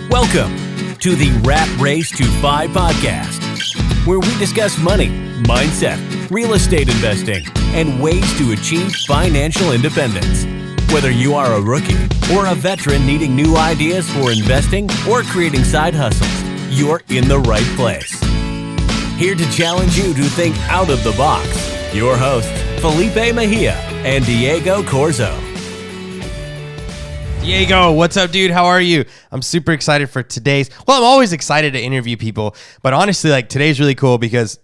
Welcome to the Rat Race to 5 podcast, where we discuss money, mindset, real estate investing, and ways to achieve financial independence. Whether you are a rookie or a veteran needing new ideas for investing or creating side hustles, you're in the right place. Here to challenge you to think out of the box, your hosts, Felipe Mejia and Diego Corzo. Diego, what's up, dude? How are you? I'm super excited for today's. Well, I'm always excited to interview people, but honestly, like today's really cool because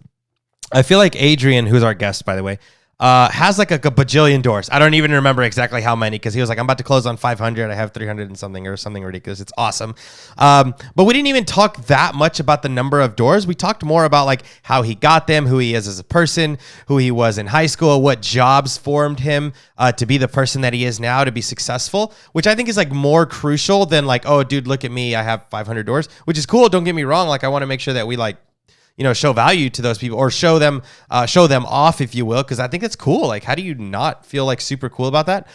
I feel like Adrian, who's our guest, by the way, has like a bajillion doors. I don't even remember exactly how many because he was like, I'm about to close on 500. I have 300 and something or something ridiculous. It's awesome. But we didn't even talk that much about the number of doors. We talked more about like how he got them, who he is as a person, who he was in high school, what jobs formed him to be the person that he is now, to be successful, which I think is like more crucial than like, oh, dude, look at me. I have 500 doors, which is cool. Don't get me wrong. Like I want to make sure that we like, show value to those people or show them off, if you will, because I think it's cool. Like, how do you not feel like super cool about that?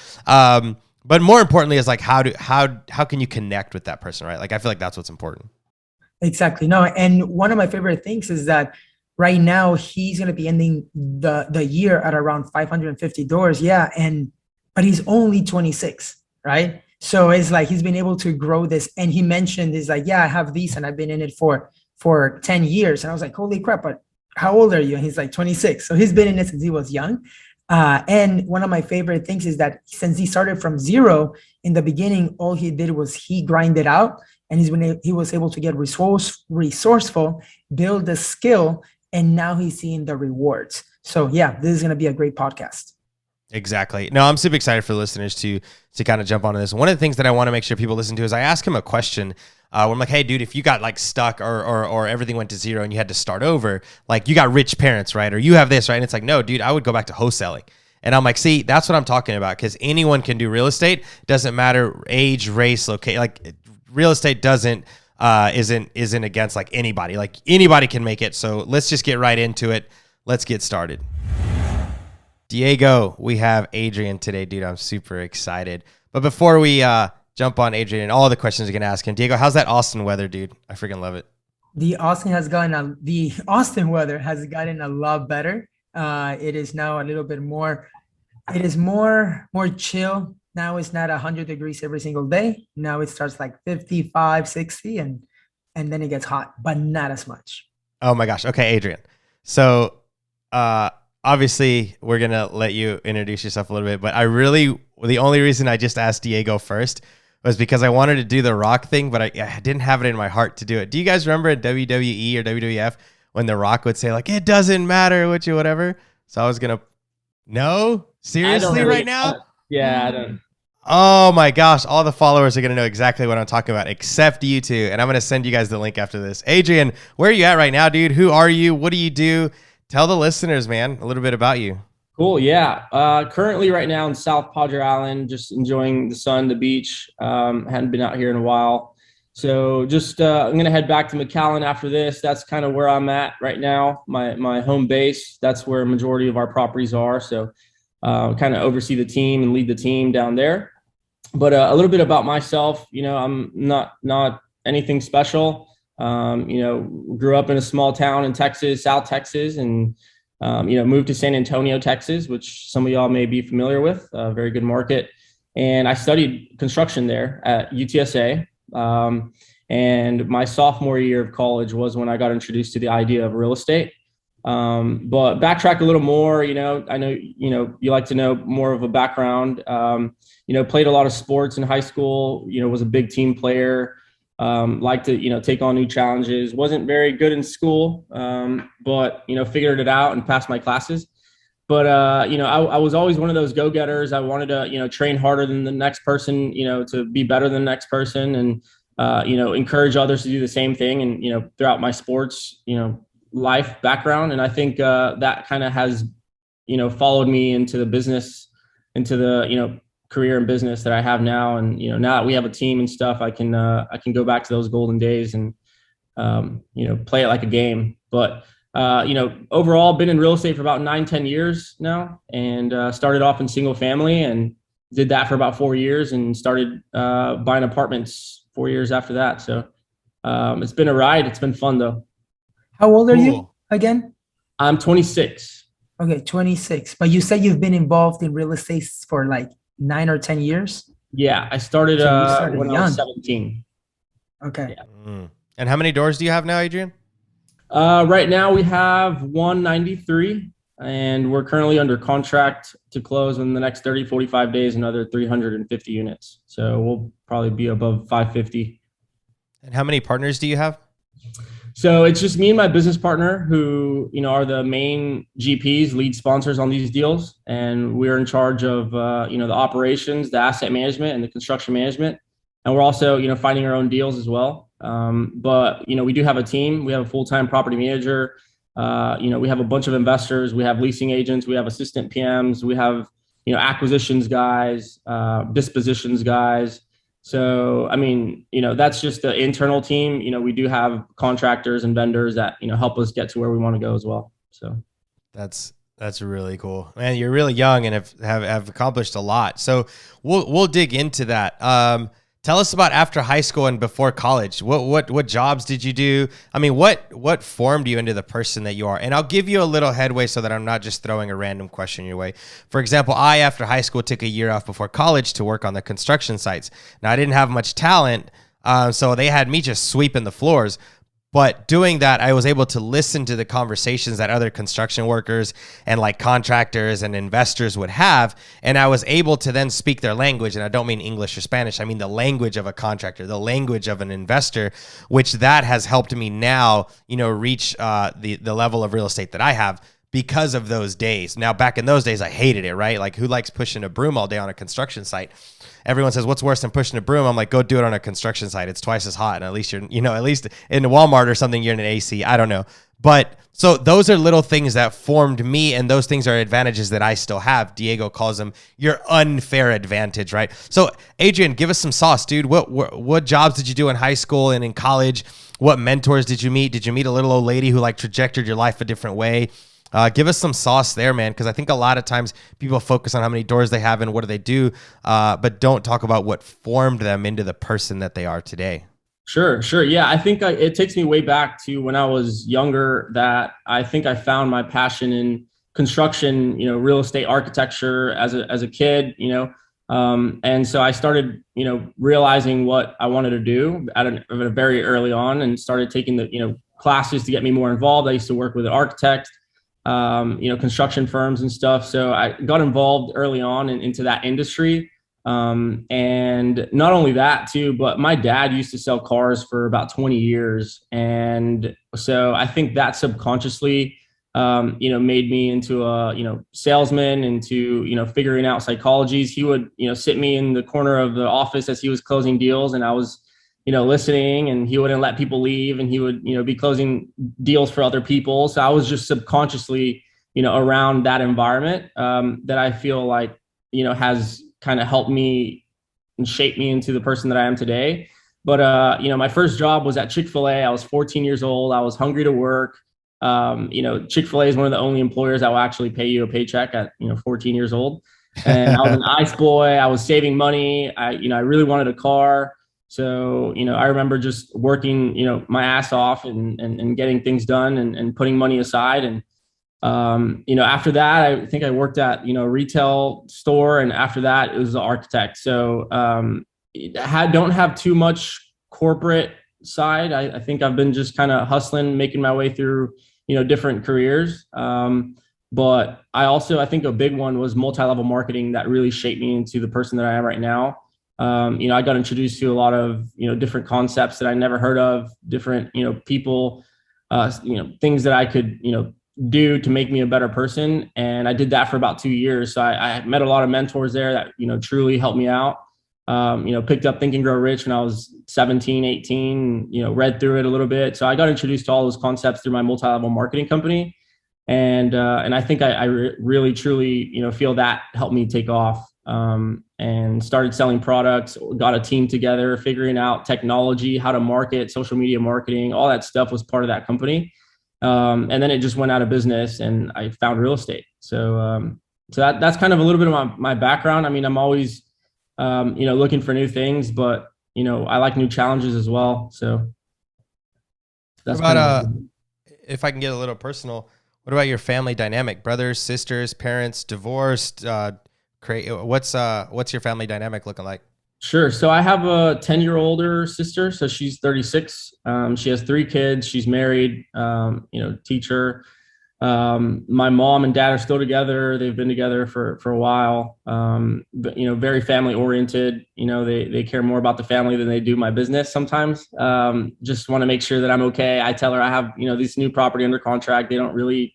But more importantly is like, how can you connect with that person, right? Like, I feel like that's what's important. Exactly. No, and one of my favorite things is that right now he's going to be ending the year at around 550 doors. Yeah. But he's only 26, right? So it's like, he's been able to grow this. And he mentioned is like, yeah, I have these and I've been in it for 10 years. And I was like, holy crap, but how old are you? And he's like 26. So he's been in it since he was young. And one of my favorite things is that since he started from zero in the beginning, all he did was he grinded out and he was able to get resourceful, build the skill, and now he's seeing the rewards. So yeah, this is going to be a great podcast. Exactly. No, I'm super excited for listeners to kind of jump onto this. One of the things that I want to make sure people listen to is I ask him a question where I'm like, hey, dude, if you got like stuck or everything went to zero and you had to start over, like you got rich parents, right? Or you have this, right? And it's like, no, dude, I would go back to wholesaling. And I'm like, see, that's what I'm talking about because anyone can do real estate. Doesn't matter age, race, location. Like real estate isn't against like anybody. Like anybody can make it. So let's just get right into it. Let's get started. Diego, we have Adrian today, dude. I'm super excited. But before we jump on Adrian and all the questions you're going to ask him, Diego, how's that Austin weather, dude? I freaking love it. The Austin weather has gotten a lot better. It is now a little bit more, it is more chill. Now it's not 100 degrees every single day. Now it starts like 55, 60, and then it gets hot, but not as much. Oh my gosh. Okay, Adrian. So, obviously, we're going to let you introduce yourself a little bit, but the only reason I just asked Diego first was because I wanted to do the Rock thing, but I didn't have it in my heart to do it. Do you guys remember at WWE or WWF when the Rock would say like, it doesn't matter what you, whatever? So I was going to, no? Seriously right now? Yeah, I don't. Oh my gosh. All the followers are going to know exactly what I'm talking about, except you two. And I'm going to send you guys the link after this. Adrian, where are you at right now, dude? Who are you? What do you do? Tell the listeners, man, a little bit about you. Cool. Yeah. Currently right now in South Padre Island, just enjoying the sun, the beach. Hadn't been out here in a while. So just I'm going to head back to McAllen after this. That's kind of where I'm at right now. My home base. That's where a majority of our properties are. So kind of oversee the team and lead the team down there. But a little bit about myself, I'm not anything special. Grew up in a small town in Texas, South Texas, and, moved to San Antonio, Texas, which some of y'all may be familiar with, a very good market. And I studied construction there at UTSA. And my sophomore year of college was when I got introduced to the idea of real estate. But backtrack a little more, I know, you like to know more of a background, played a lot of sports in high school, was a big team player. Like to, take on new challenges, wasn't very good in school, but, figured it out and passed my classes. But, I was always one of those go-getters. I wanted to, train harder than the next person, to be better than the next person and, encourage others to do the same thing. And, throughout my sports, life background. And I think that kind of has, followed me into the business, into the, career and business that I have now. And, now that we have a team and stuff, I can go back to those golden days and, play it like a game. But, overall been in real estate for about 9-10 years now and started off in single family and did that for about 4 years and started buying apartments 4 years after that. So It's been a ride. It's been fun though. How old are you Cool. again? I'm 26. Okay, 26. But you said you've been involved in real estate for like 9 or 10 years. Yeah, I started So you started when I was young. 17. Okay. Yeah. And how many doors do you have now, Adrian? Right now we have 193, and we're currently under contract to close in the next 30, 45 days, another 350 units. So we'll probably be above 550. And how many partners do you have? So it's just me and my business partner who, are the main GPs, lead sponsors on these deals. And we're in charge of, the operations, the asset management and the construction management. And we're also, finding our own deals as well. But we do have a team. We have a full-time property manager. We have a bunch of investors. We have leasing agents. We have assistant PMs. We have, acquisitions guys, dispositions guys. So, that's just the internal team. We do have contractors and vendors that, help us get to where we want to go as well. So That's really cool, man. You're really young and have accomplished a lot. So we'll dig into that. Tell us about after high school and before college. What jobs did you do? I mean, what formed you into the person that you are? And I'll give you a little headway so that I'm not just throwing a random question your way. For example, after high school took a year off before college to work on the construction sites. Now I didn't have much talent, so they had me just sweeping the floors. But doing that, I was able to listen to the conversations that other construction workers and like contractors and investors would have. And I was able to then speak their language. And I don't mean English or Spanish. I mean the language of a contractor, the language of an investor, which that has helped me now, reach the level of real estate that I have because of those days. Now, back in those days, I hated it, right? Like who likes pushing a broom all day on a construction site? Everyone says, what's worse than pushing a broom? I'm like, go do it on a construction site. It's twice as hot. And at least you're, at least in Walmart or something, you're in an AC. I don't know. But so those are little things that formed me. And those things are advantages that I still have. Diego calls them your unfair advantage, right? So Adrian, give us some sauce, dude. What jobs did you do in high school and in college? What mentors did you meet? Did you meet a little old lady who like trajectored your life a different way? Give us some sauce there, man, because I think a lot of times people focus on how many doors they have and what do they do, but don't talk about what formed them into the person that they are today. Sure. Yeah, I think it takes me way back to when I was younger that I think I found my passion in construction, real estate architecture as a kid, and so I started, realizing what I wanted to do at a very early on and started taking the, classes to get me more involved. I used to work with an architect, construction firms and stuff. So I got involved early on into that industry. And not only that too, but my dad used to sell cars for about 20 years. And so I think that subconsciously, made me into a, salesman, into, figuring out psychologies. He would, sit me in the corner of the office as he was closing deals and I was, listening, and he wouldn't let people leave and he would, be closing deals for other people. So I was just subconsciously, around that environment, that I feel like, has kind of helped me and shaped me into the person that I am today. But, my first job was at Chick-fil-A. I was 14 years old. I was hungry to work. Chick-fil-A is one of the only employers that will actually pay you a paycheck at, 14 years old. And I was an ice boy. I was saving money. I really wanted a car. So, I remember just working, my ass off and getting things done and putting money aside. And, after that, I think I worked at, a retail store. And after that, it was the architect. So don't have too much corporate side. I think I've been just kind of hustling, making my way through, different careers. But I think a big one was multi-level marketing that really shaped me into the person that I am right now. I got introduced to a lot of, different concepts that I never heard of, different, people, things that I could, do to make me a better person. And I did that for about 2 years. So I met a lot of mentors there that, truly helped me out. Picked up Think and Grow Rich when I was 17, 18, read through it a little bit. So I got introduced to all those concepts through my multi-level marketing company. And I think I really, truly, feel that helped me take off. And started selling products, got a team together, figuring out technology, how to market, social media marketing, all that stuff was part of that company. And then it just went out of business and I found real estate. So that's kind of a little bit of my background. I mean, I'm always, looking for new things, but, I like new challenges as well. So. What That's about if I can get a little personal, what about your family dynamic? Brothers, sisters, parents, divorced? What's your family dynamic looking like? Sure. So I have a 10-year older sister. So she's 36. She has 3 kids. She's married, teacher. My mom and dad are still together. They've been together for a while. But, very family oriented. They care more about the family than they do my business sometimes. Just want to make sure that I'm okay. I tell her I have, this new property under contract. They don't really,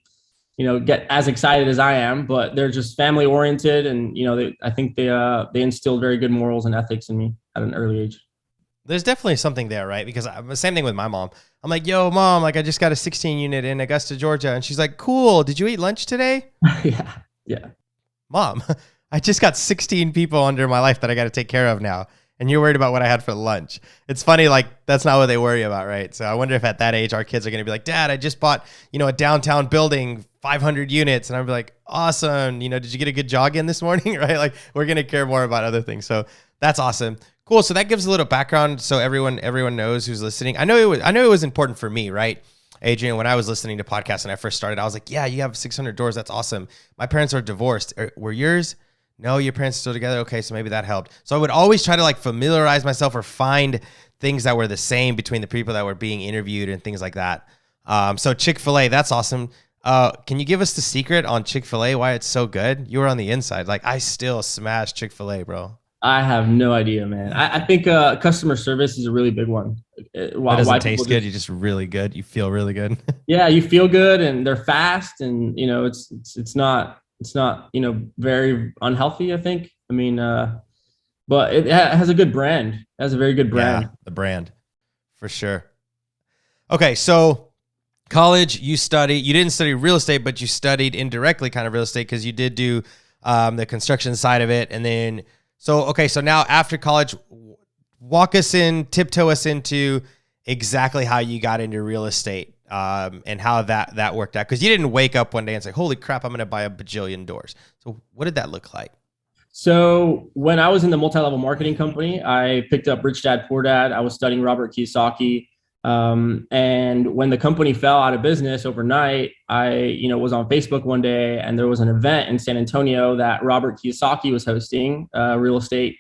get as excited as I am, but they're just family oriented. And, I think they instilled very good morals and ethics in me at an early age. There's definitely something there, right? Because the same thing with my mom. I'm like, yo, mom, like I just got a 16 unit in Augusta, Georgia. And she's like, cool. Did you eat lunch today? Yeah. Mom, I just got 16 people under my life that I got to take care of now. And you're worried about what I had for lunch. It's funny, like that's not what they worry about, right? So I wonder if at that age, our kids are going to be like, Dad, I just bought, a downtown building, 500 units. And I'd be like, awesome. Did you get a good jog in this morning? Right? Like we're going to care more about other things. So that's awesome. Cool. So that gives a little background so everyone knows who's listening. I know it was important for me, right? Adrian, when I was listening to podcasts and I first started, I was like, yeah, you have 600 doors. That's awesome. My parents are divorced. Were yours? No, your parents are still together. Okay, so maybe that helped. So I would always try to like familiarize myself or find things that were the same between the people that were being interviewed and things like that. So Chick-fil-A, that's awesome. Can you give us the secret on Chick-fil-A, why it's so good? You were on the inside. Like I still smash Chick-fil-A, bro. I have no idea, man. I think customer service is a really big one. It doesn't taste good. You're just really good. You feel really good. Yeah, you feel good, and they're fast, and it's not very unhealthy. I think. I mean, but it has a good brand. It has a very good brand. Yeah, the brand, for sure. Okay, so college, you didn't study real estate, but you studied indirectly kind of real estate because you did do the construction side of it, and then. So now after college, tiptoe us into exactly how you got into real estate and how that worked out. Because you didn't wake up one day and say, holy crap, I'm going to buy a bajillion doors. So what did that look like? So when I was in the multi-level marketing company, I picked up Rich Dad, Poor Dad. I was studying Robert Kiyosaki. And when the company fell out of business overnight, I, was on Facebook one day and there was an event in San Antonio that Robert Kiyosaki was hosting, a real estate,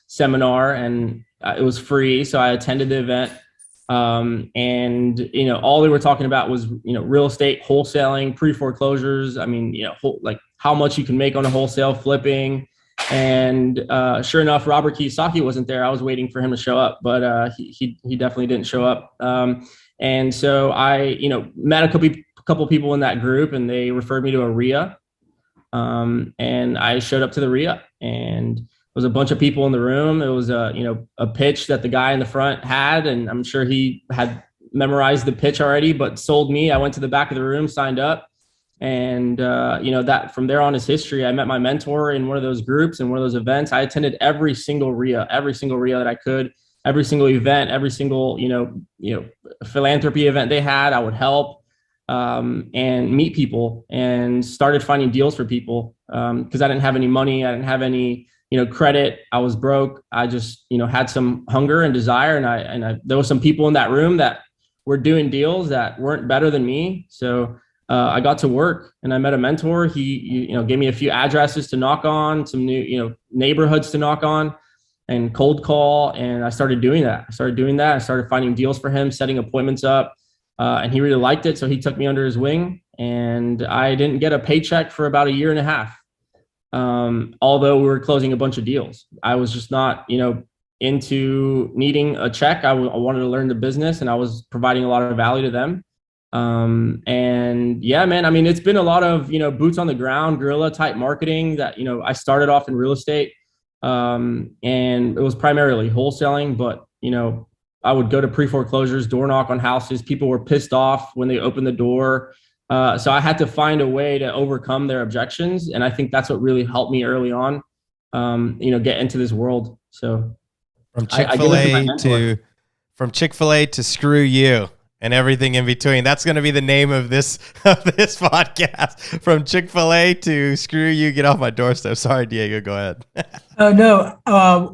seminar, and it was free. So I attended the event. And all they were talking about was, real estate, wholesaling, pre-foreclosures. I mean, like how much you can make on a wholesale, flipping. And sure enough, Robert Kiyosaki wasn't there. I was waiting for him to show up, but he definitely didn't show up. And so I, met a couple people in that group, and they referred me to a RIA. And I showed up to the RIA, and there was a bunch of people in the room. It was a pitch that the guy in the front had, and I'm sure he had memorized the pitch already, but sold me. I went to the back of the room, signed up. And, that from there on is history. I met my mentor in one of those groups and one of those events. I attended every single RIA that I could, every single event, every single, philanthropy event they had. I would help and meet people and started finding deals for people because I didn't have any money. I didn't have any, credit. I was broke. I just, had some hunger and desire. And there was some people in that room that were doing deals that weren't better than me. So I got to work and I met a mentor. He gave me a few addresses to knock on, some new, neighborhoods to knock on and cold call. And I started doing that. I started finding deals for him, setting appointments up. And he really liked it. So he took me under his wing, and I didn't get a paycheck for about a year and a half. Although we were closing a bunch of deals, I was just not, into needing a check. I wanted to learn the business, and I was providing a lot of value to them. And yeah, man, I mean, it's been a lot of, boots on the ground, guerrilla type marketing that, I started off in real estate. And it was primarily wholesaling, but, I would go to pre-foreclosures, door knock on houses. People were pissed off when they opened the door. So I had to find a way to overcome their objections. And I think that's what really helped me early on, get into this world. So from Chick-fil-A to Screw You. And everything in between. That's going to be the name of this podcast. From Chick-fil-A to Screw You, get off my doorstep. Sorry, Diego, go ahead. No.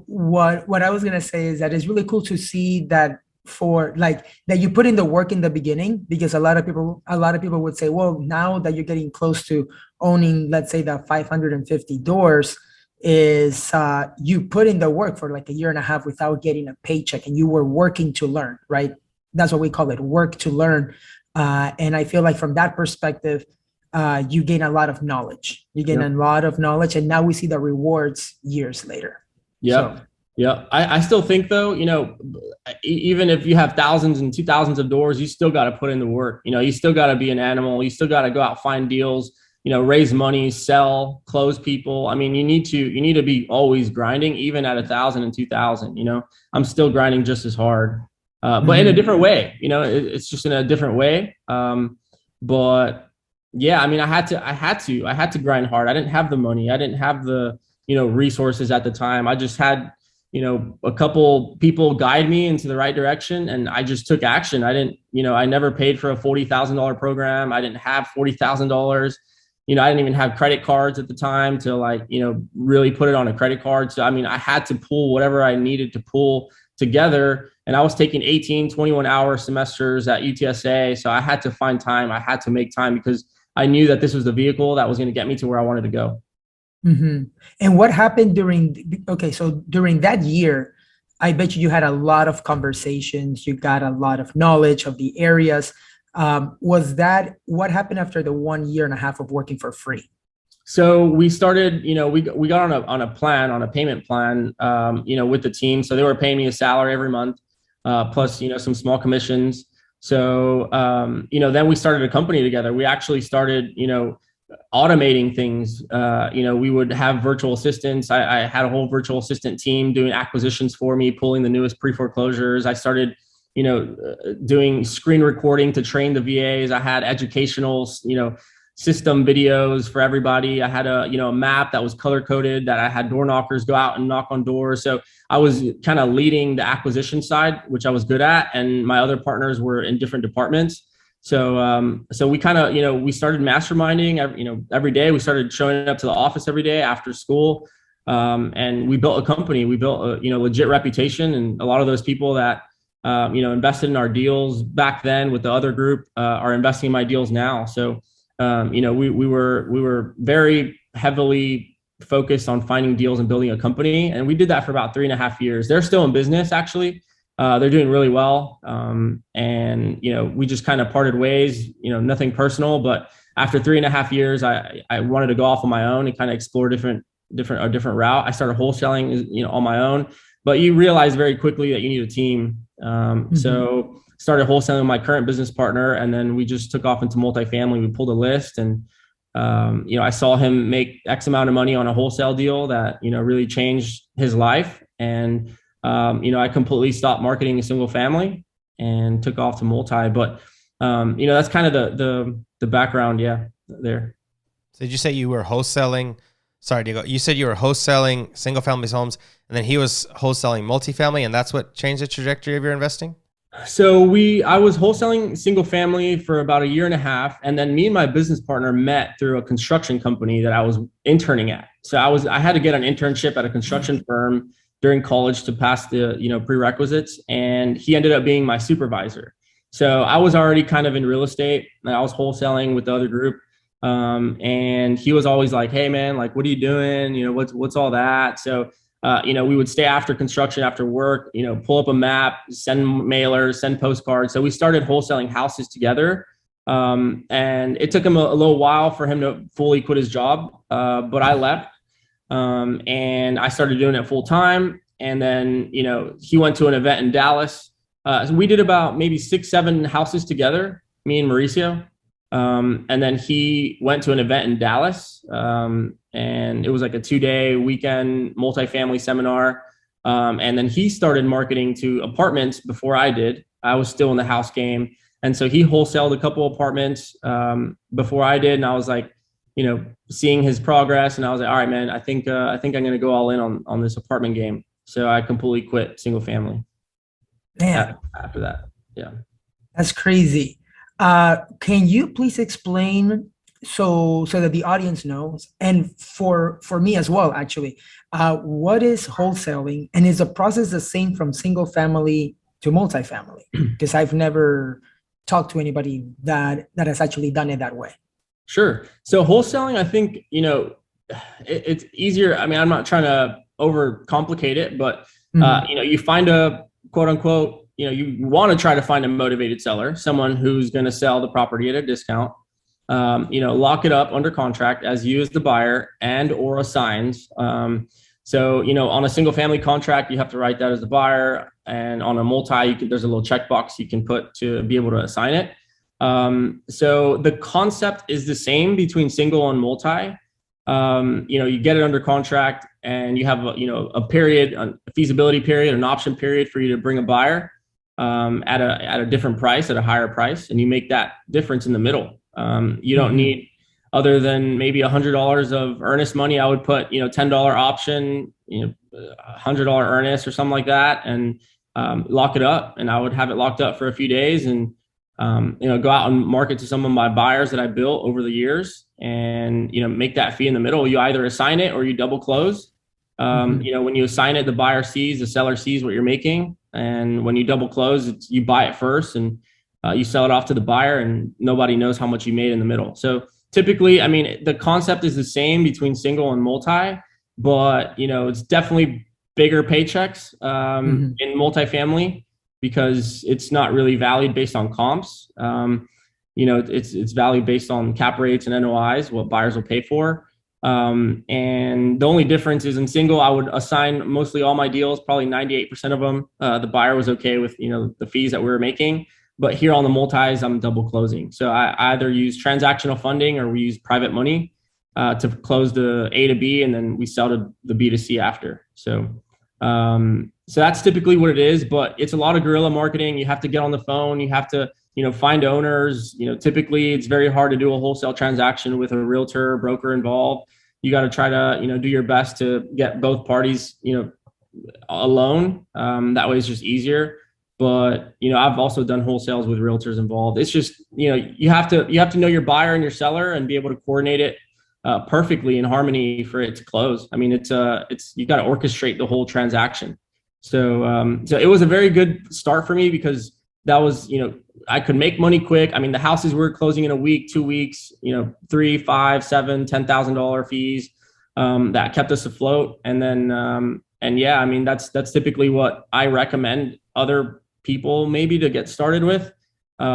What I was going to say is that it's really cool to see that for like that you put in the work in the beginning, because a lot of people would say, well, now that you're getting close to owning, let's say, the 550 doors, is you put in the work for like a year and a half without getting a paycheck, and you were working to learn, right? That's what we call it, work to learn. And I feel like from that perspective, you gain a lot of knowledge. And now we see the rewards years later. Yeah. So. Yeah. I still think though, even if you have thousands and 2,000s of doors, you still got to put in the work. You still got to be an animal. You still got to go out, find deals, raise money, sell, close people. I mean, you need to be always grinding, even at 1,000 and 2,000. I'm still grinding just as hard, but in a different way. It's just in a different way. But yeah, I mean, I had to grind hard. I didn't have the money. I didn't have the resources at the time. I just had a couple people guide me into the right direction, and I just took action. I didn't, I never paid for a $40,000 program. I didn't have $40,000. I didn't even have credit cards at the time to really put it on a credit card. So, I mean, I had to pull whatever I needed to pull together, and I was taking 18, 21-hour semesters at UTSA. So I had to find time. I had to make time because I knew that this was the vehicle that was going to get me to where I wanted to go. Mm-hmm. And what happened during that year, I bet you had a lot of conversations, you got a lot of knowledge of the areas. What happened after the 1 year and a half of working for free? So we started, we got on a payment plan, with the team. So they were paying me a salary every month, plus, some small commissions. So, then we started a company together. We actually started, automating things. We would have virtual assistants. I had a whole virtual assistant team doing acquisitions for me, pulling the newest pre-foreclosures. I started, doing screen recording to train the VAs. I had educational, system videos for everybody. I had a map that was color coded that I had door knockers go out and knock on doors. So I was kind of leading the acquisition side, which I was good at. And my other partners were in different departments. So we kind of, we started masterminding every day. We started showing up to the office every day after school. And we built a company. We built a, legit reputation. And a lot of those people that, invested in our deals back then with the other group, are investing in my deals now. So, we were very heavily focused on finding deals and building a company. And we did that for about 3.5 years. They're still in business, actually. They're doing really well. And, we just kind of parted ways, nothing personal, but after 3.5 years, I wanted to go off on my own and kind of explore a different route. I started wholesaling, on my own, but you realize very quickly that you need a team. So started wholesaling with my current business partner. And then we just took off into multifamily. We pulled a list and, I saw him make X amount of money on a wholesale deal that, really changed his life. And, I completely stopped marketing a single family and took off to multi, but, that's kind of the background. Yeah. There. So did you say you were wholesaling? Sorry, Diego, you said you were wholesaling single family homes and then he was wholesaling multifamily, and that's what changed the trajectory of your investing? So I was wholesaling single family for about 1.5 years. And then me and my business partner met through a construction company that I was interning at. So I had to get an internship at a construction firm during college to pass the, prerequisites. And he ended up being my supervisor. So I was already kind of in real estate and I was wholesaling with the other group. And he was always like, hey man, like, what are you doing? What's all that? So, we would stay after construction, after work, pull up a map, send mailers, send postcards. So we started wholesaling houses together. And it took him a little while for him to fully quit his job. But I left, and I started doing it full time. And then, he went to an event in Dallas. So we did about maybe 6-7 houses together, me and Mauricio. And then he went to an event in Dallas, and it was like a 2-day weekend multifamily seminar. And then he started marketing to apartments before I did. I was still in the house game. And so he wholesaled a couple apartments, before I did. And I was like, seeing his progress, and I was like, all right, man, I think I'm going to go all in on this apartment game. So I completely quit single family. Man, after that. Yeah. That's crazy. Can you please explain so that the audience knows, and for me as well, actually, what is wholesaling, and is the process the same from single family multifamily, because I've never talked to anybody that has actually done it that way. Sure. So wholesaling, I think, it's easier. I mean, I'm not trying to overcomplicate it, but, you find a quote unquote, you want to try to find a motivated seller, someone who's going to sell the property at a discount, lock it up under contract as you as the buyer and or assigned. So, on a single family contract, you have to write that as the buyer, and on a multi, there's a little checkbox you can put to be able to assign it. So the concept is the same between single and multi. You get it under contract and you have a period, a feasibility period, an option period for you to bring a buyer at a different price, at a higher price, and you make that difference in the middle. You don't need, other than maybe $100 of earnest money, I would put $10 option, $100 earnest or something like that, and lock it up. And I would have it locked up for a few days and go out and market to some of my buyers that I built over the years, and make that fee in the middle. You either assign it or you double close. When you assign it, the seller sees what you're making, and when you double close, you buy it first and you sell it off to the buyer, and nobody knows how much you made in the middle. So typically, I mean, the concept is the same between single and multi, but it's definitely bigger paychecks in multifamily, because it's not really valued based on comps. It's valued based on cap rates and NOIs, what buyers will pay for. And the only difference is in single, I would assign mostly all my deals, probably 98% of them. The buyer was okay with, the fees that we were making. But here on the multis, I'm double closing. So I either use transactional funding or we use private money to close the A to B, and then we sell to the B to C after. So that's typically what it is, but it's a lot of guerrilla marketing. You have to get on the phone. You have to, find owners. Typically it's very hard to do a wholesale transaction with a realtor or broker involved. You got to try to, do your best to get both parties, alone. That way it's just easier. But, I've also done wholesales with realtors involved. It's just, you have to know your buyer and your seller and be able to coordinate it perfectly in harmony for it to close. I mean, you got to orchestrate the whole transaction. So it was a very good start for me, because that was, I could make money quick. I mean, the houses were closing in a week, 2 weeks, $3,000, $5,000, $7,000, $10,000 fees that kept us afloat. And then, I mean, that's typically what I recommend other people maybe to get started with,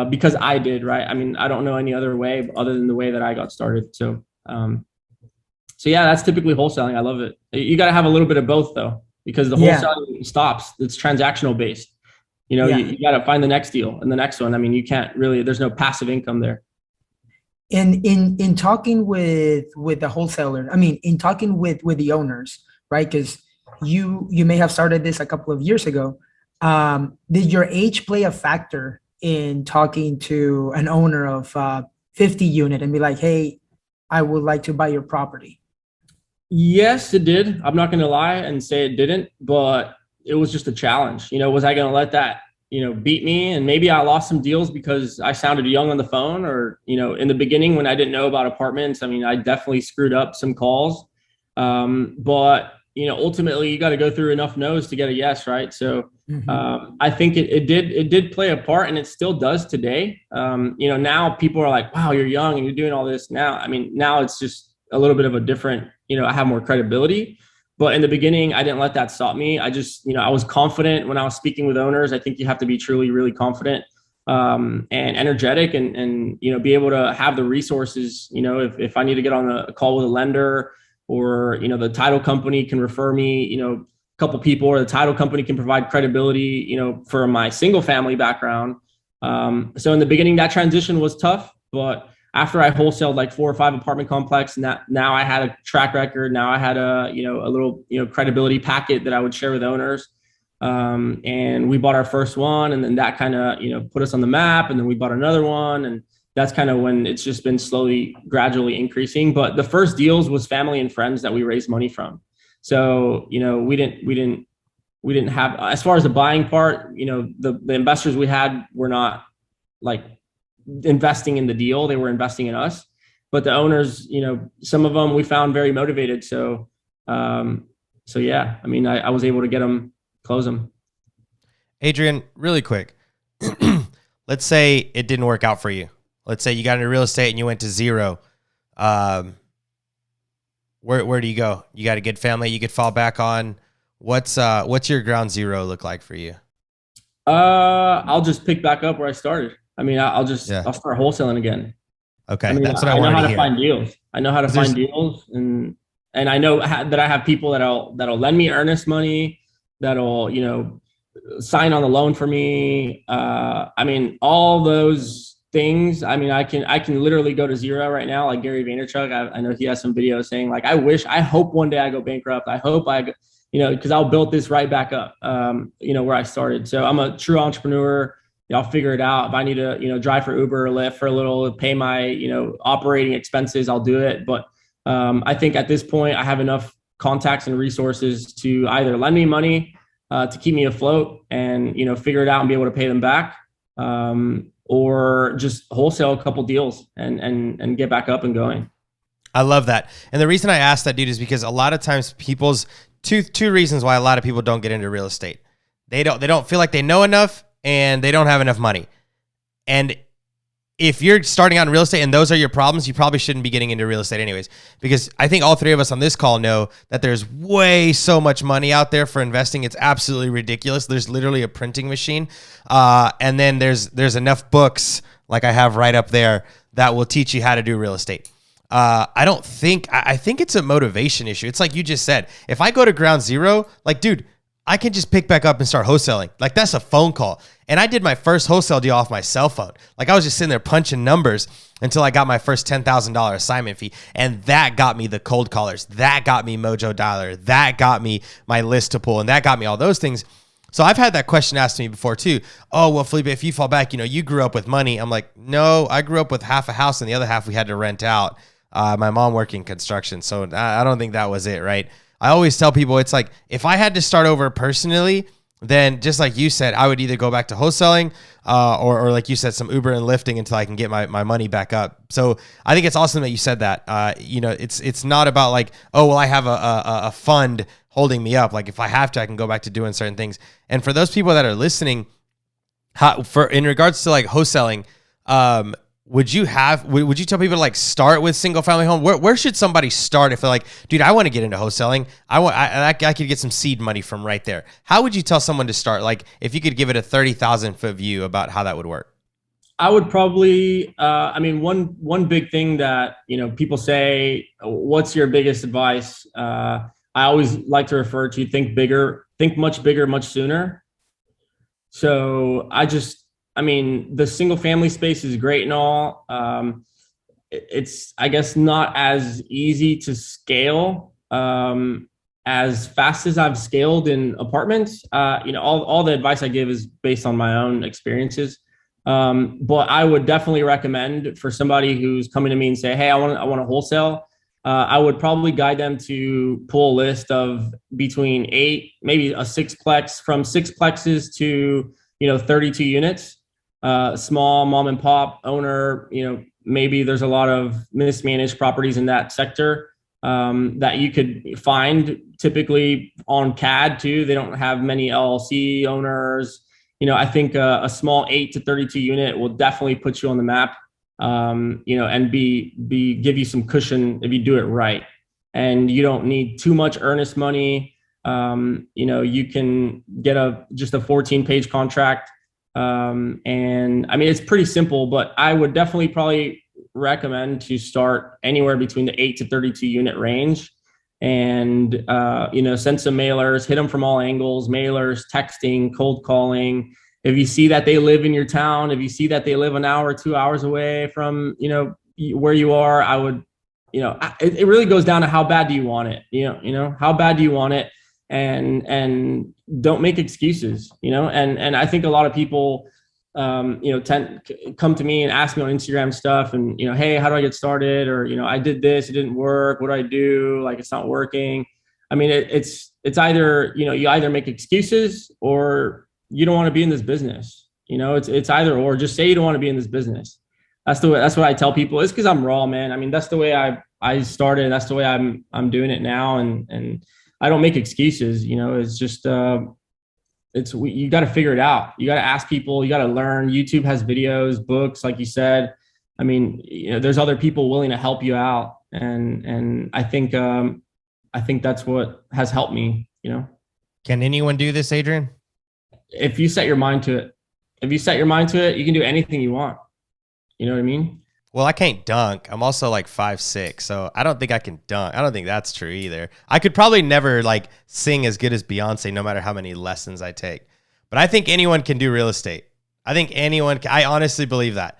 because I did, right? I mean, I don't know any other way other than the way that I got started. So that's typically wholesaling. I love it. You got to have a little bit of both though, because the wholesaling stops. It's transactional based. You got to find the next deal and the next one. I mean, you can't really, there's no passive income there. And in talking with the wholesaler, I mean, in talking with the owners, right? Because you may have started this a couple of years ago. Did your age play a factor in talking to an owner of 50 unit and be like, hey, I would like to buy your property? Yes, it did. I'm not going to lie and say it didn't, but it was just a challenge. Was I going to let that, beat me? And maybe I lost some deals because I sounded young on the phone, or, in the beginning when I didn't know about apartments. I mean, I definitely screwed up some calls. But, ultimately you got to go through enough no's to get a yes. Right. So, I think it did play a part, and it still does today. Now people are like, wow, you're young and you're doing all this now. I mean, now it's just a little bit of a different, I have more credibility, but in the beginning, I didn't let that stop me. I just, I was confident when I was speaking with owners. I think you have to be truly, really confident, and energetic, and, be able to have the resources, if I need to get on a call with a lender, or, the title company can refer me, a couple people, or the title company can provide credibility, for my single family background. So in the beginning, that transition was tough, but after I wholesaled like 4 or 5 apartment complexes, now I had a track record. Now I had a little, credibility packet that I would share with owners. And we bought our first one, and then that kind of, put us on the map, and then we bought another one. And that's kind of when it's just been slowly, gradually increasing. But the first deals was family and friends that we raised money from. So, we didn't have, as far as the buying part, the investors we had were not like investing in the deal. They were investing in us, but the owners, some of them we found very motivated. So, I mean, I was able to get them, close them. Adrian, really quick. Let's say it didn't work out for you. Let's say you got into real estate and you went to zero. Where do you go? You got a good family you could fall back on. What's your ground zero look like for you? I'll just pick back up where I started. I mean, I'll start wholesaling again. Okay, I mean, that's what I know wanted how to to hear. find deals. I know how to find deals, and I know that I have people that'll lend me earnest money, that'll sign on the loan for me. I mean, all those things. I mean, I can literally go to zero right now, like Gary Vaynerchuk. I know he has some videos saying like, I hope one day I go bankrupt. I hope because I'll build this right back up, where I started. So I'm a true entrepreneur. I'll figure it out. If I need to, drive for Uber or Lyft for a little, pay my, operating expenses, I'll do it. But I think at this point, I have enough contacts and resources to either lend me money to keep me afloat and, figure it out and be able to pay them back, or just wholesale a couple deals and get back up and going. I love that. And the reason I asked that, dude, is because a lot of times people's two reasons why a lot of people don't get into real estate. They don't feel like they know enough, and they don't have enough money. And if you're starting out in real estate and those are your problems, you probably shouldn't be getting into real estate anyways, because I think all three of us on this call know that there's way so much money out there for investing. It's absolutely ridiculous. There's literally a printing machine. And then there's enough books like I have right up there that will teach you how to do real estate. I think it's a motivation issue. It's like you just said, if I go to ground zero, like, dude, I can just pick back up and start wholesaling. Like, that's a phone call. And I did my first wholesale deal off my cell phone. Like, I was just sitting there punching numbers until I got my first $10,000 assignment fee. And that got me the cold callers. That got me Mojo Dialer. That got me my list to pull. And that got me all those things. So I've had that question asked to me before too. Oh, well, Felipe, if you fall back, you grew up with money. I'm like, no, I grew up with half a house and the other half we had to rent out. My mom working construction. So I don't think that was it, right? I always tell people, it's like, if I had to start over personally, then just like you said, I would either go back to wholesaling or like you said, some Uber and lifting until I can get my money back up. So I think it's awesome that you said that. It's not about like, oh, well, I have a fund holding me up. Like, if I have to, I can go back to doing certain things. And for those people that are listening, in regards to like wholesaling, would you tell people to like start with single family home? Where should somebody start if they're like, dude, I want to get into wholesaling. I could get some seed money from right there. How would you tell someone to start? Like, if you could give it a 30,000 foot view about how that would work. I would probably, one big thing that, people say, what's your biggest advice? I always like to refer to think much bigger, much sooner. So the single family space is great and all. It's, I guess, not as easy to scale as fast as I've scaled in apartments. All the advice I give is based on my own experiences. But I would definitely recommend for somebody who's coming to me and say, hey, I want to wholesale. I would probably guide them to pull a list of between 8, maybe a sixplex, from sixplexes to 32 units. Small mom and pop owner, maybe there's a lot of mismanaged properties in that sector that you could find typically on CAD too. They don't have many LLC owners. I think a small 8 to 32 unit will definitely put you on the map, and give you some cushion if you do it right. And you don't need too much earnest money. You can get just a 14-page contract. It's pretty simple, but I would definitely probably recommend to start anywhere between the 8 to 32 unit range and, send some mailers, hit them from all angles, mailers, texting, cold calling. If you see that they live in your town, if you see that they live an hour or 2 hours away from, where you are, I would, it really goes down to how bad do you want it? How bad do you want it? And don't make excuses, and I think a lot of people, come to me and ask me on Instagram stuff and, hey, how do I get started? Or, I did this, it didn't work. What do I do? Like, it's not working. I mean, it's either, you either make excuses or you don't want to be in this business. It's either, or just say you don't want to be in this business. That's what I tell people. It's because I'm raw, man. I mean, that's the way I started. That's the way I'm doing it now. And I don't make excuses, it's just, you got to figure it out. You got to ask people, you got to learn. YouTube has videos, books, like you said. I mean, there's other people willing to help you out. And I think that's what has helped me, Can anyone do this, Adrian? If you set your mind to it, you can do anything you want. You know what I mean? Well, I can't dunk. I'm also like 5'6", so I don't think I can dunk. I don't think that's true either. I could probably never like sing as good as Beyonce, no matter how many lessons I take. But I think anyone can do real estate. I honestly believe that.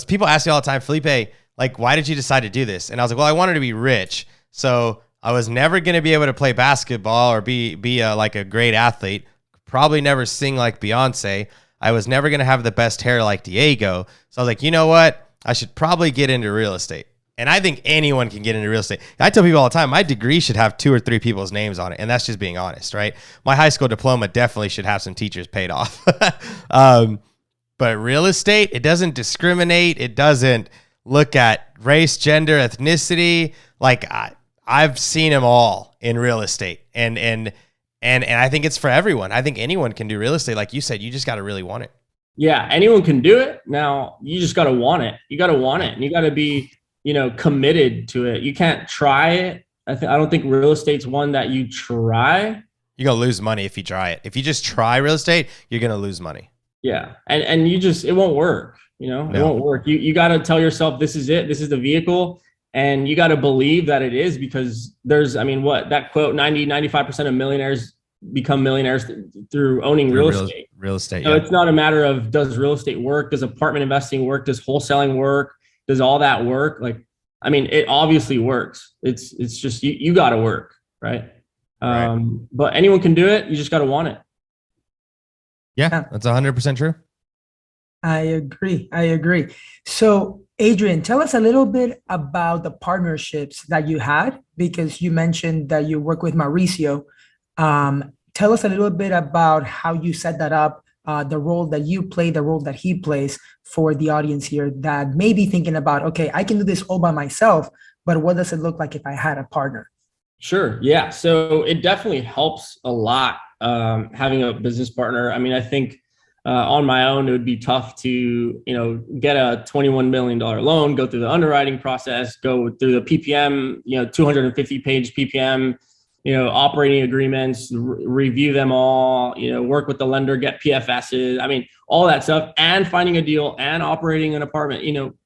People ask me all the time, Felipe, like, why did you decide to do this? And I was like, well, I wanted to be rich. So I was never going to be able to play basketball or be like a great athlete. Probably never sing like Beyonce. I was never going to have the best hair like Diego. So I was like, you know what? I should probably get into real estate. And I think anyone can get into real estate. I tell people all the time, my degree should have 2 or 3 people's names on it. And that's just being honest, right? My high school diploma definitely should have some teachers paid off. But real estate, it doesn't discriminate. It doesn't look at race, gender, ethnicity. Like I've seen them all in real estate. And I think it's for everyone. I think anyone can do real estate. Like you said, you just got to really want it. Yeah, anyone can do it. Now you just got to want it. You got to want it, and you got to be, committed to it. You can't try it. I don't think real estate's one that you try. You're going to lose money if you try it. If you just try real estate, you're going to lose money. Yeah. And it won't work. It won't work. You got to tell yourself, this is it. This is the vehicle. And you got to believe that it is, because that quote, 95% of millionaires become millionaires through owning real estate. Real estate. So It's not a matter of, does real estate work? Does apartment investing work? Does wholesaling work? Does all that work? It obviously works. It's just, you got to work. Right. But anyone can do it. You just got to want it. Yeah, that's 100% true. I agree. So Adrian, tell us a little bit about the partnerships that you had, because you mentioned that you work with Mauricio. Tell us a little bit about how you set that up, the role that you play, the role that he plays, for the audience here that may be thinking about, okay, I can do this all by myself, but what does it look like if I had a partner? Sure. Yeah. So it definitely helps a lot, having a business partner. I mean, I think on my own, it would be tough to, get a $21 million loan, go through the underwriting process, go through the PPM, 250 page PPM, operating agreements, review them all, work with the lender, get PFSs. I mean, all that stuff, and finding a deal and operating an apartment,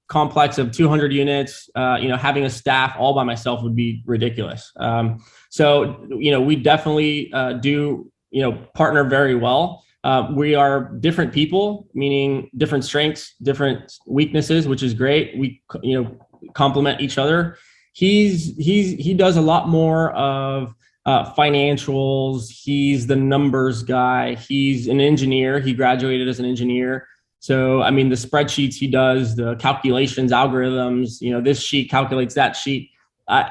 complex of 200 units, having a staff all by myself would be ridiculous. So, we definitely do, partner very well. We are different people, meaning different strengths, different weaknesses, which is great. We, complement each other. He does a lot more of financials. He's the numbers guy. He's an engineer. He graduated as an engineer. So, I mean, the spreadsheets he does, the calculations, algorithms, this sheet calculates that sheet.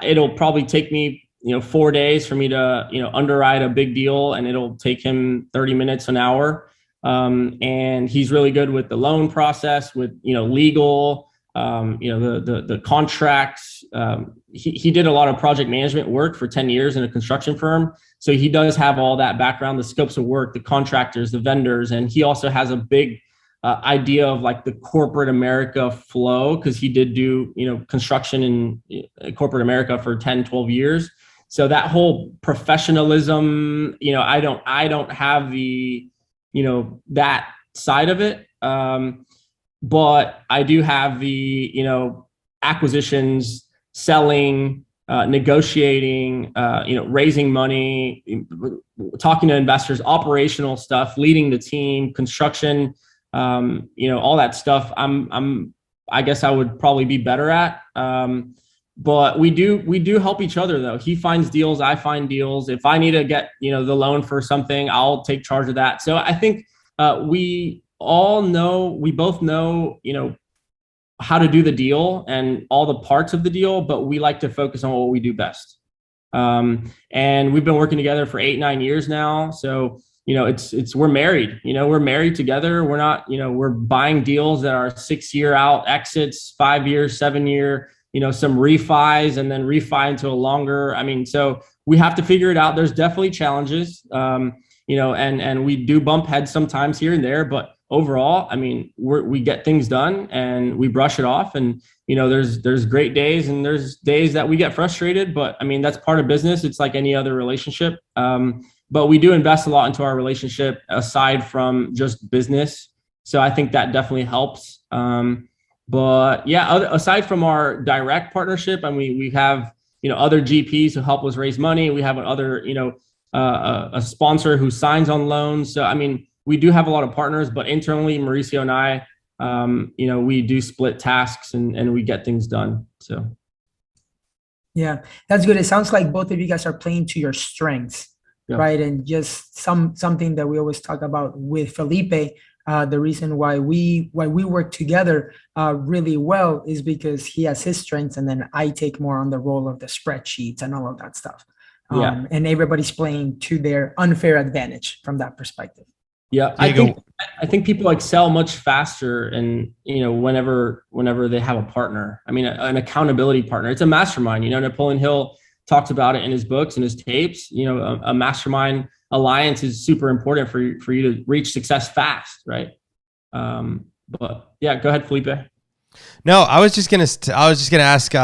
It'll probably take me, 4 days for me to, underwrite a big deal, and it'll take him 30 minutes, an hour. And he's really good with the loan process, with, legal, the contracts. He did a lot of project management work for 10 years in a construction firm. So he does have all that background, the scopes of work, the contractors, the vendors. And he also has a big idea of like the corporate America flow, because he did do, construction in corporate America for 10, 12 years. So that whole professionalism, I don't have the, that side of it. But I do have the, acquisitions, selling, negotiating, raising money, talking to investors, operational stuff, leading the team, construction, all that stuff. I guess I would probably be better at. But we do help each other though. He finds deals, I find deals. If I need to get, the loan for something, I'll take charge of that. So I think, we both know, how to do the deal and all the parts of the deal, but we like to focus on what we do best. And we've been working together for 8-9 years now. So, we're married, we're married together. We're not, we're buying deals that are 6-year out exits, 5 years, 7-year, some refis, and then refi into a longer. I mean, so we have to figure it out. There's definitely challenges. and we do bump heads sometimes here and there, but overall, I mean, we get things done and we brush it off. And, there's great days and there's days that we get frustrated, but I mean, that's part of business. It's like any other relationship. But we do invest a lot into our relationship aside from just business. So I think that definitely helps. But yeah, aside from our direct partnership, and we have, other GPs who help us raise money. We have other, a sponsor who signs on loans. So, I mean, we do have a lot of partners, but internally, Mauricio and I, we do split tasks and we get things done. So. Yeah, that's good. It sounds like both of you guys are playing to your strengths, right? And just something that we always talk about with Felipe. The reason why we work together really well is because he has his strengths, and then I take more on the role of the spreadsheets and all of that stuff. And everybody's playing to their unfair advantage from that perspective. Yeah, I think people excel much faster, and whenever they have a partner. I mean, an accountability partner. It's a mastermind. Napoleon Hill talks about it in his books and his tapes. A mastermind alliance is super important for you to reach success fast, right? But yeah, go ahead, Felipe. No, I was just gonna ask.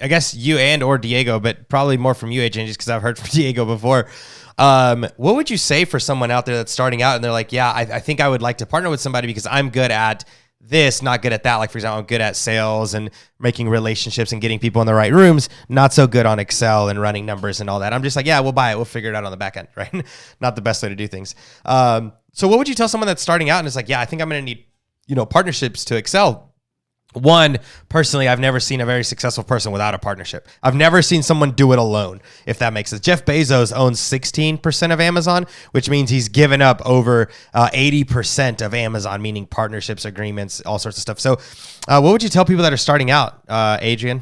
I guess you or Diego, but probably more from you, Adrian, just because I've heard from Diego before. What would you say for someone out there that's starting out and they're like, yeah, I think I would like to partner with somebody because I'm good at this, not good at that. Like, for example, I'm good at sales and making relationships and getting people in the right rooms, not so good on Excel and running numbers and all that. I'm just like, yeah, we'll buy it. We'll figure it out on the back end, right? Not the best way to do things. So what would you tell someone that's starting out and is like, yeah, I think I'm going to need, partnerships to excel? One, personally, I've never seen a very successful person without a partnership. I've never seen someone do it alone, if that makes sense. Jeff Bezos owns 16% of Amazon, which means he's given up over 80% of Amazon, meaning partnerships, agreements, all sorts of stuff. So what would you tell people that are starting out, Adrian?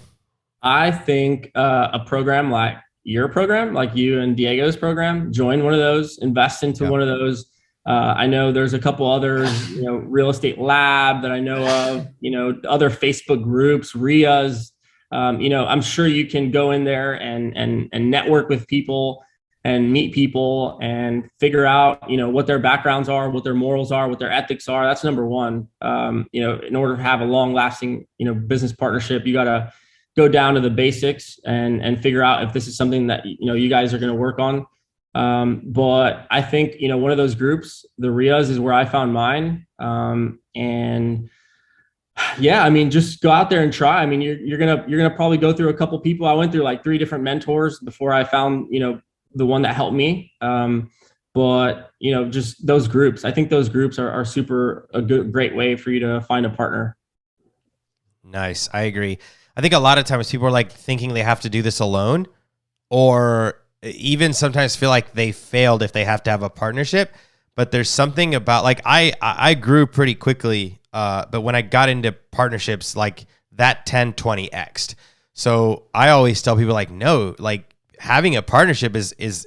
I think a program like your program, like you and Diego's program, join one of those, invest into one of those. I know there's a couple others, Real Estate Lab that I know of, other Facebook groups, RIAs. I'm sure you can go in there and network with people and meet people and figure out, what their backgrounds are, what their morals are, what their ethics are. That's number one. In order to have a long lasting, business partnership, you got to go down to the basics and figure out if this is something that, you guys are going to work on. But I think, one of those groups, the RIAs, is where I found mine. And yeah, I mean, just go out there and try. I mean, you're going to probably go through a couple people. I went through like 3 different mentors before I found, the one that helped me. But just those groups, I think those groups are super great way for you to find a partner. Nice. I agree. I think a lot of times people are like thinking they have to do this alone, or even sometimes feel like they failed if they have to have a partnership. But there's something about, like, I grew pretty quickly, but when I got into partnerships, like that 10, 20x'd. So I always tell people, like, no, like having a partnership is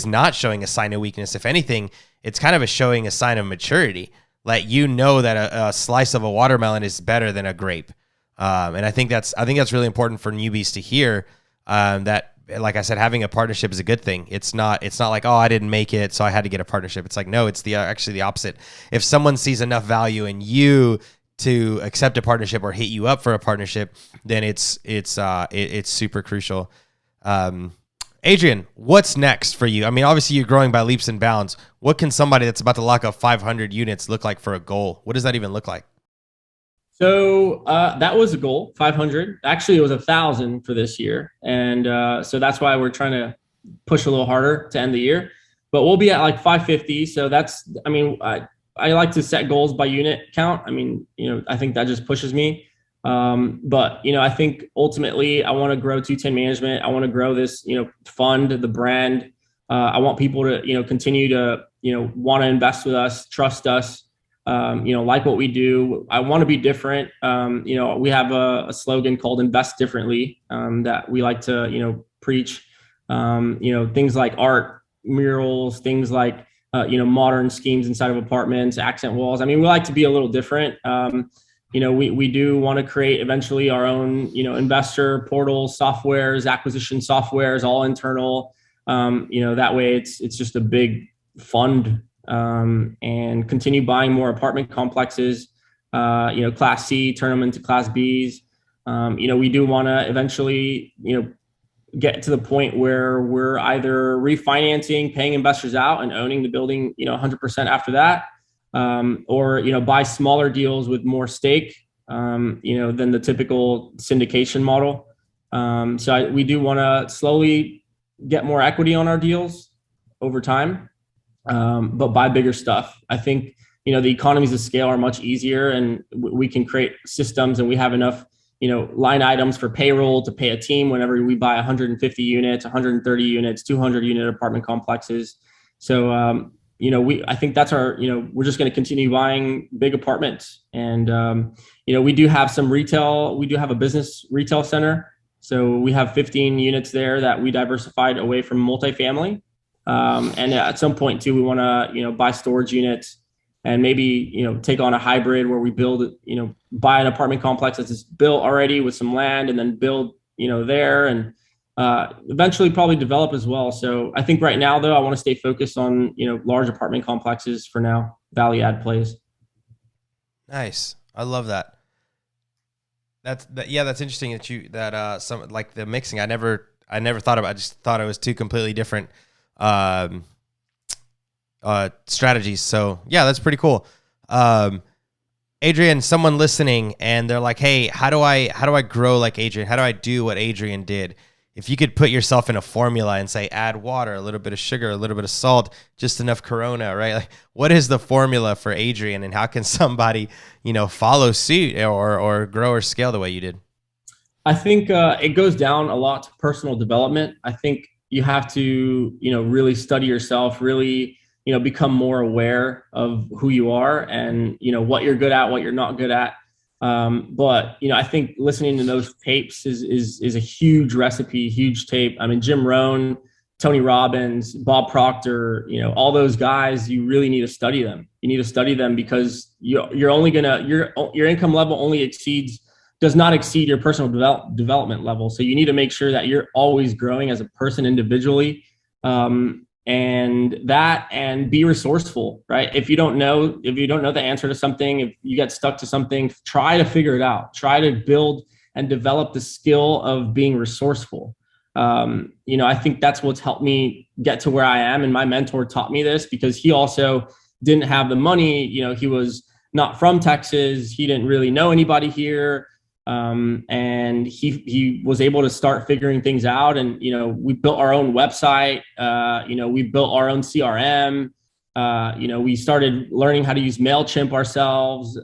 not showing a sign of weakness. If anything, it's kind of showing a sign of maturity. Like, that a slice of a watermelon is better than a grape. And I think that's really important for newbies to hear, that, like I said, having a partnership is a good thing. It's not like, oh, I didn't make it, so I had to get a partnership. It's like, no, it's actually the opposite. If someone sees enough value in you to accept a partnership or hit you up for a partnership, then it's super crucial. Adrian, what's next for you? I mean, obviously you're growing by leaps and bounds. What can somebody that's about to lock up 500 units look like for a goal? What does that even look like? So that was a goal, 500. Actually, it was 1,000 for this year. And so that's why we're trying to push a little harder to end the year. But we'll be at like 550. So that's, I mean, I like to set goals by unit count. I mean, I think that just pushes me. But, I think ultimately I want to grow 210 Management. I want to grow this, fund, the brand. I want people to, continue to, want to invest with us, trust us. Like what we do. I want to be different. We have a slogan called Invest Differently, that we like to, preach, things like art, murals, things like, modern schemes inside of apartments, accent walls. I mean, we like to be a little different. We do want to create eventually our own, investor portals, softwares, acquisition softwares, all internal. That way it's just a big, fund and continue buying more apartment complexes, Class C, turn them into Class Bs. We do want to eventually, get to the point where we're either refinancing, paying investors out and owning the building, 100% after that, or, buy smaller deals with more stake, than the typical syndication model. We do want to slowly get more equity on our deals over time, but buy bigger stuff. I think, the economies of scale are much easier, and we can create systems, and we have enough, line items for payroll to pay a team whenever we buy 150 units, 130 units, 200 unit apartment complexes. So, I think that's our, we're just going to continue buying big apartments. And, we do have some retail. We do have a business retail center. So we have 15 units there that we diversified away from multifamily. And at some point too, we want to, buy storage units and maybe, take on a hybrid where we build, buy an apartment complex that's built already with some land, and then build, there, and eventually probably develop as well. So I think right now though, I want to stay focused on, large apartment complexes for now, value add plays. Nice. I love that. That's interesting that some like the mixing. I never thought about. I just thought it was two completely different strategies. So yeah, that's pretty cool. Adrian, someone listening and they're like, hey, how do I grow like Adrian? How do I do what Adrian did? If you could put yourself in a formula and say, add water, a little bit of sugar, a little bit of salt, just enough Corona, right? Like, what is the formula for Adrian, and how can somebody, follow suit or grow or scale the way you did? I think it goes down a lot to personal development. I think you have to, really study yourself, really, become more aware of who you are and, what you're good at, what you're not good at. But I think listening to those tapes is a huge recipe, huge tape. I mean, Jim Rohn, Tony Robbins, Bob Proctor, all those guys, you really need to study them. You need to study them because you're only your income level only does not exceed your personal development level. So you need to make sure that you're always growing as a person individually. And be resourceful, right? If you don't know the answer to something, if you get stuck to something, try to figure it out. Try to build and develop the skill of being resourceful. I think that's what's helped me get to where I am. And my mentor taught me this because he also didn't have the money. He was not from Texas. He didn't really know anybody here. And he was able to start figuring things out. And, we built our own website. We built our own CRM. We started learning how to use MailChimp ourselves,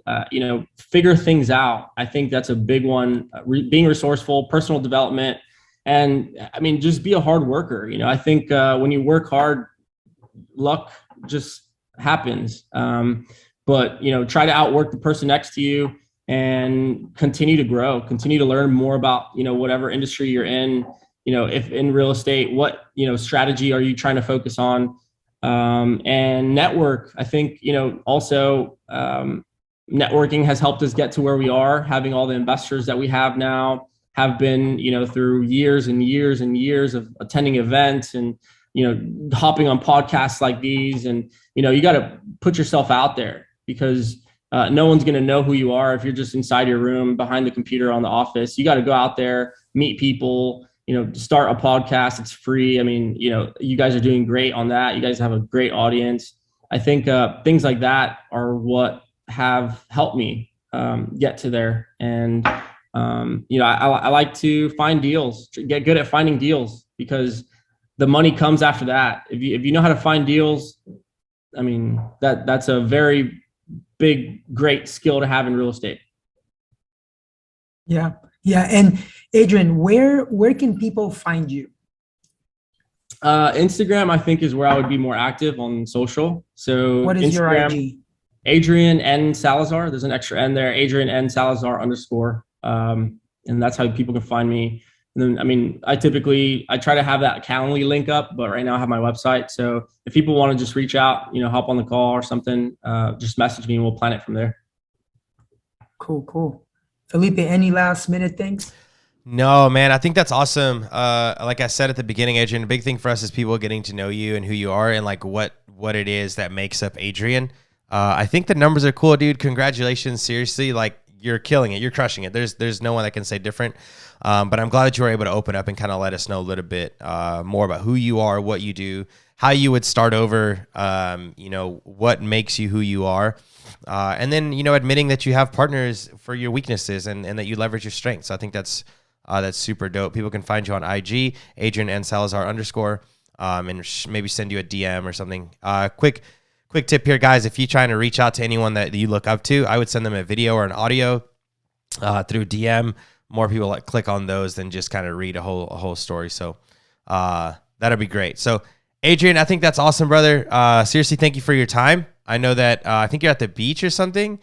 figure things out. I think that's a big one, being resourceful, personal development. And I mean, just be a hard worker. I think, when you work hard, luck just happens. But try to outwork the person next to you and continue to grow, continue to learn more about, whatever industry you're in, if in real estate, what, strategy are you trying to focus on? And network. I think, also, networking has helped us get to where we are. Having all the investors that we have now have been, through years and years and years of attending events and, hopping on podcasts like these. And, you got to put yourself out there because no one's going to know who you are if you're just inside your room behind the computer on the office. You got to go out there, meet people, start a podcast. It's free. I mean, you guys are doing great on that. You guys have a great audience. I think things like that are what have helped me get to there. And, I like to find deals, get good at finding deals because the money comes after that. If you know how to find deals, I mean, that's a very big, great skill to have in real estate. Yeah. And Adrian, where can people find you? Instagram, I think, is where I would be more active on social. So what is Instagram, your IG? Adrian N Salazar. There's an extra N there. Adrian N Salazar _. And that's how people can find me. And then, I mean, I try to have that Calendly link up, but right now I have my website. So if people want to just reach out, hop on the call or something, just message me and we'll plan it from there. Cool. Felipe, any last minute things? No, man, I think that's awesome. Like I said at the beginning, Adrian, a big thing for us is people getting to know you and who you are and like what it is that makes up Adrian. I think the numbers are cool, dude. Congratulations. Seriously. Like you're killing it. You're crushing it. There's no one that can say different. But I'm glad that you were able to open up and kind of let us know a little bit more about who you are, what you do, how you would start over, what makes you who you are. And then, admitting that you have partners for your weaknesses and that you leverage your strengths. I think that's super dope. People can find you on IG, Adrian and Salazar _ and maybe send you a DM or something. Quick tip here, guys. If you're trying to reach out to anyone that you look up to, I would send them a video or an audio through DM. More people click on those than just kind of read a whole story. So that'll be great. So Adrian, I think that's awesome, brother. Seriously, thank you for your time. I know that I think you're at the beach or something,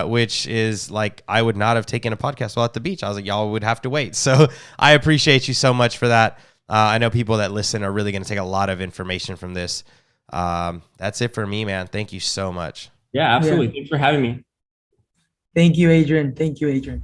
which is like I would not have taken a podcast while at the beach. I was like, y'all would have to wait. So I appreciate you so much for that. I know people that listen are really going to take a lot of information from this. That's it for me, man. Thank you so much. Yeah, absolutely. Thanks for having me. Thank you, Adrian. Thank you, Adrian.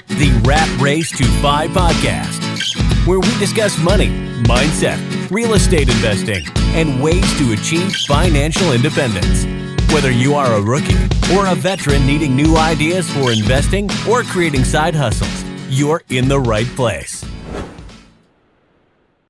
The Rat Race to 5 podcast, where we discuss money, mindset, real estate investing, and ways to achieve financial independence. Whether you are a rookie or a veteran needing new ideas for investing or creating side hustles, you're in the right place.